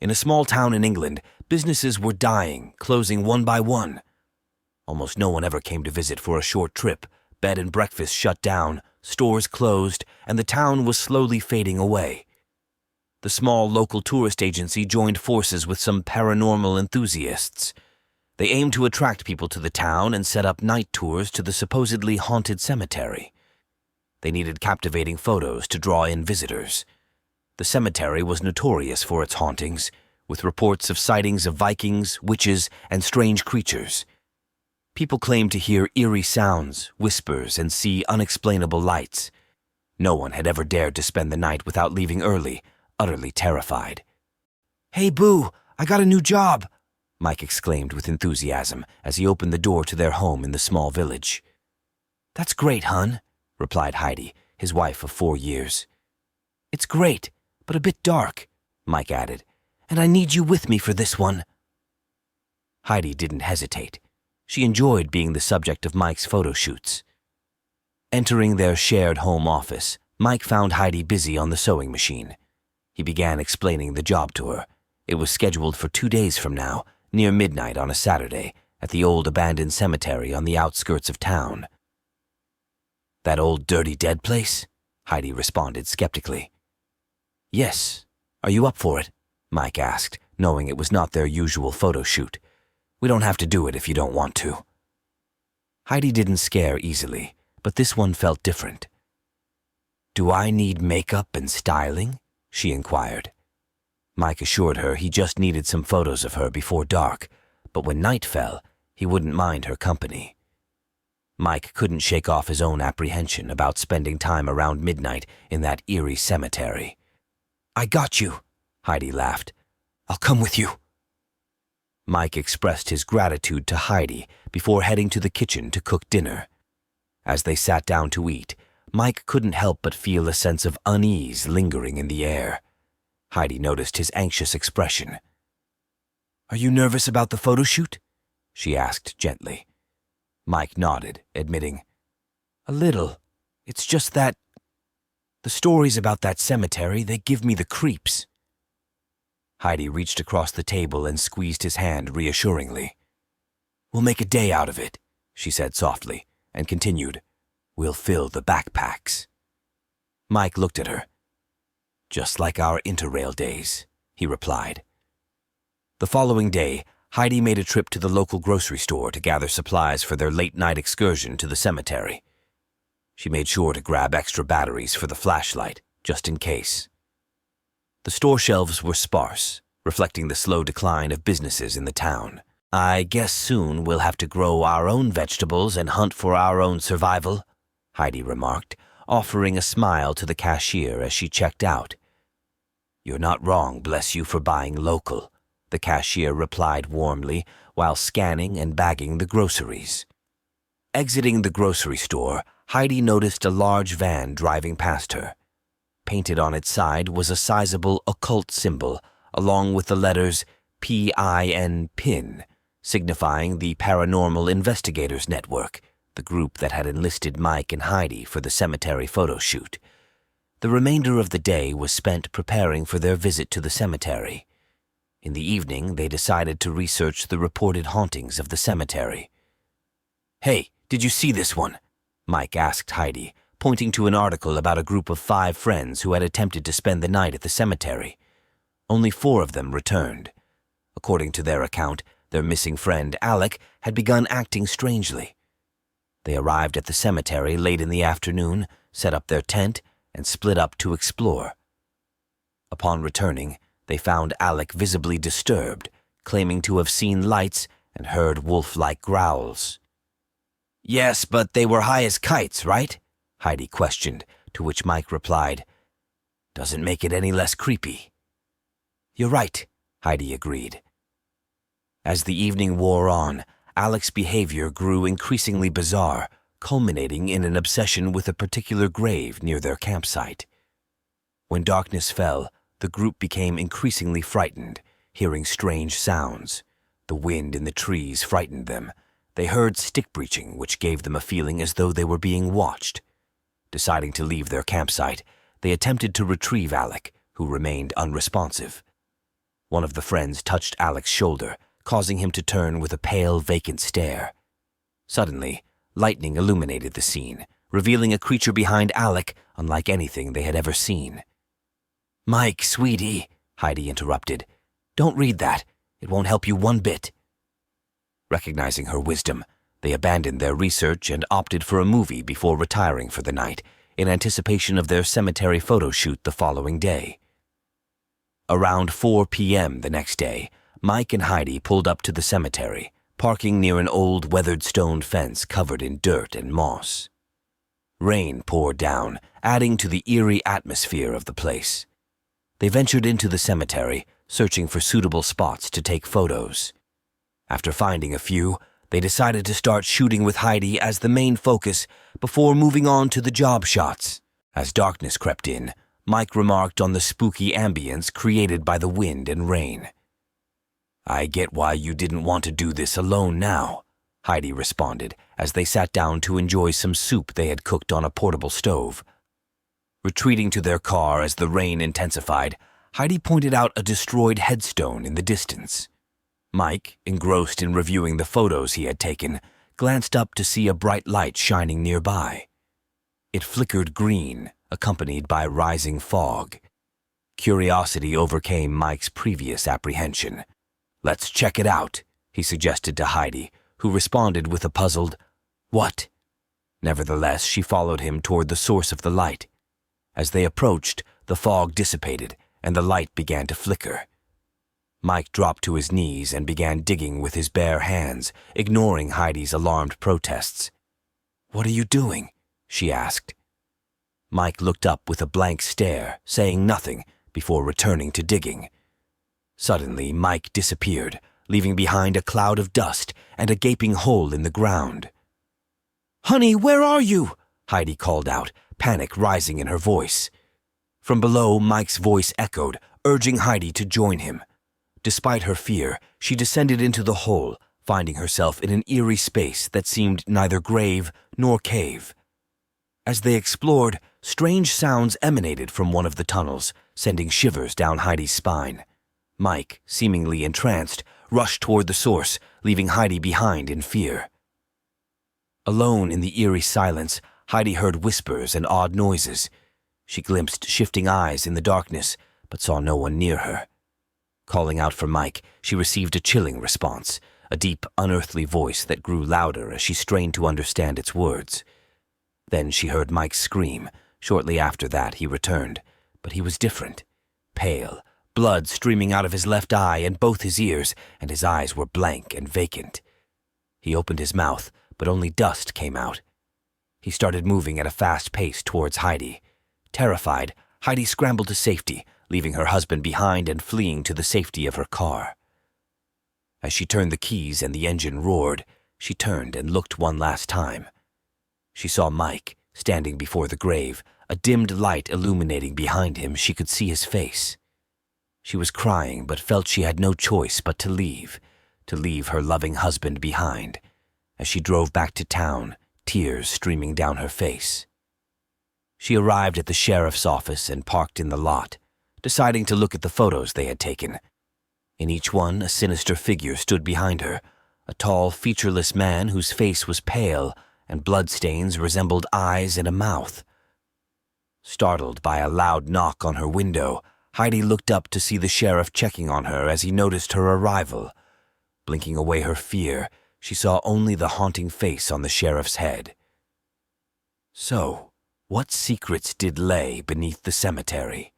In a small town in England, businesses were dying, closing one by one. Almost no one ever came to visit for a short trip. Bed and breakfast shut down, stores closed, and the town was slowly fading away. The small local tourist agency joined forces with some paranormal enthusiasts. They aimed to attract people to the town and set up night tours to the supposedly haunted cemetery. They needed captivating photos to draw in visitors. The cemetery was notorious for its hauntings, with reports of sightings of Vikings, witches, and strange creatures. People claimed to hear eerie sounds, whispers, and see unexplainable lights. No one had ever dared to spend the night without leaving early, utterly terrified. "Hey, Boo, I got a new job!" Mike exclaimed with enthusiasm as he opened the door to their home in the small village. "That's great, hun," replied Heidi, his wife of 4 years. "It's great, but a bit dark," Mike added, "and I need you with me for this one." Heidi didn't hesitate. She enjoyed being the subject of Mike's photo shoots. Entering their shared home office, Mike found Heidi busy on the sewing machine. He began explaining the job to her. It was scheduled for 2 days from now, near midnight on a Saturday, at the old abandoned cemetery on the outskirts of town. "That old dirty dead place?" Heidi responded skeptically. "Yes. Are you up for it?" Mike asked, knowing it was not their usual photo shoot. "We don't have to do it if you don't want to." Heidi didn't scare easily, but this one felt different. "Do I need makeup and styling?" she inquired. Mike assured her he just needed some photos of her before dark, but when night fell, he wouldn't mind her company. Mike couldn't shake off his own apprehension about spending time around midnight in that eerie cemetery. "I got you," Heidi laughed. "I'll come with you." Mike expressed his gratitude to Heidi before heading to the kitchen to cook dinner. As they sat down to eat, Mike couldn't help but feel a sense of unease lingering in the air. Heidi noticed his anxious expression. "Are you nervous about the photo shoot?" she asked gently. Mike nodded, admitting, "A little. It's just that the stories about that cemetery, they give me the creeps." Heidi reached across the table and squeezed his hand reassuringly. "We'll make a day out of it," she said softly, and continued, "We'll fill the backpacks." Mike looked at her. "Just like our interrail days," he replied. The following day, Heidi made a trip to the local grocery store to gather supplies for their late-night excursion to the cemetery. She made sure to grab extra batteries for the flashlight, just in case. The store shelves were sparse, reflecting the slow decline of businesses in the town. "I guess soon we'll have to grow our own vegetables and hunt for our own survival," Heidi remarked, offering a smile to the cashier as she checked out. "You're not wrong, bless you, for buying local," the cashier replied warmly while scanning and bagging the groceries. Exiting the grocery store, Heidi noticed a large van driving past her. Painted on its side was a sizable occult symbol, along with the letters PIN, PIN, signifying the Paranormal Investigators Network, the group that had enlisted Mike and Heidi for the cemetery photo shoot. The remainder of the day was spent preparing for their visit to the cemetery. In the evening, they decided to research the reported hauntings of the cemetery. "Hey, did you see this one?" Mike asked Heidi, pointing to an article about a group of 5 friends who had attempted to spend the night at the cemetery. Only 4 of them returned. According to their account, their missing friend, Alec, had begun acting strangely. They arrived at the cemetery late in the afternoon, set up their tent, and split up to explore. Upon returning, they found Alec visibly disturbed, claiming to have seen lights and heard wolf-like growls. "Yes, but they were high as kites, right?" Heidi questioned, to which Mike replied, "Doesn't make it any less creepy." "You're right," Heidi agreed. As the evening wore on, Alec's behavior grew increasingly bizarre, culminating in an obsession with a particular grave near their campsite. When darkness fell, the group became increasingly frightened, hearing strange sounds. The wind in the trees frightened them. They heard stick breaching, which gave them a feeling as though they were being watched. Deciding to leave their campsite, they attempted to retrieve Alec, who remained unresponsive. One of the friends touched Alec's shoulder, causing him to turn with a pale, vacant stare. Suddenly, lightning illuminated the scene, revealing a creature behind Alec unlike anything they had ever seen. "Mike, sweetie," Heidi interrupted. "Don't read that. It won't help you one bit." Recognizing her wisdom, they abandoned their research and opted for a movie before retiring for the night, in anticipation of their cemetery photo shoot the following day. Around 4 p.m. the next day, Mike and Heidi pulled up to the cemetery, parking near an old weathered stone fence covered in dirt and moss. Rain poured down, adding to the eerie atmosphere of the place. They ventured into the cemetery, searching for suitable spots to take photos. After finding a few, they decided to start shooting with Heidi as the main focus before moving on to the job shots. As darkness crept in, Mike remarked on the spooky ambience created by the wind and rain. "I get why you didn't want to do this alone now," Heidi responded as they sat down to enjoy some soup they had cooked on a portable stove. Retreating to their car as the rain intensified, Heidi pointed out a destroyed headstone in the distance. Mike, engrossed in reviewing the photos he had taken, glanced up to see a bright light shining nearby. It flickered green, accompanied by rising fog. Curiosity overcame Mike's previous apprehension. "Let's check it out," he suggested to Heidi, who responded with a puzzled, "What?" Nevertheless, she followed him toward the source of the light. As they approached, the fog dissipated and the light began to flicker. Mike dropped to his knees and began digging with his bare hands, ignoring Heidi's alarmed protests. "What are you doing?" she asked. Mike looked up with a blank stare, saying nothing, before returning to digging. Suddenly, Mike disappeared, leaving behind a cloud of dust and a gaping hole in the ground. "Honey, where are you?" Heidi called out, panic rising in her voice. From below, Mike's voice echoed, urging Heidi to join him. Despite her fear, she descended into the hole, finding herself in an eerie space that seemed neither grave nor cave. As they explored, strange sounds emanated from one of the tunnels, sending shivers down Heidi's spine. Mike, seemingly entranced, rushed toward the source, leaving Heidi behind in fear. Alone in the eerie silence, Heidi heard whispers and odd noises. She glimpsed shifting eyes in the darkness, but saw no one near her. Calling out for Mike, she received a chilling response, a deep, unearthly voice that grew louder as she strained to understand its words. Then she heard Mike scream. Shortly after that, he returned, but he was different. Pale, blood streaming out of his left eye and both his ears, and his eyes were blank and vacant. He opened his mouth, but only dust came out. He started moving at a fast pace towards Heidi. Terrified, Heidi scrambled to safety, leaving her husband behind and fleeing to the safety of her car. As she turned the keys and the engine roared, she turned and looked one last time. She saw Mike, standing before the grave, a dimmed light illuminating behind him. She could see his face. She was crying, but felt she had no choice but to leave her loving husband behind. As she drove back to town, tears streaming down her face. She arrived at the sheriff's office and parked in the lot, deciding to look at the photos they had taken. In each one, a sinister figure stood behind her, a tall, featureless man whose face was pale and bloodstains resembled eyes and a mouth. Startled by a loud knock on her window, Heidi looked up to see the sheriff checking on her as he noticed her arrival. Blinking away her fear, she saw only the haunting face on the sheriff's head. So, what secrets did lay beneath the cemetery?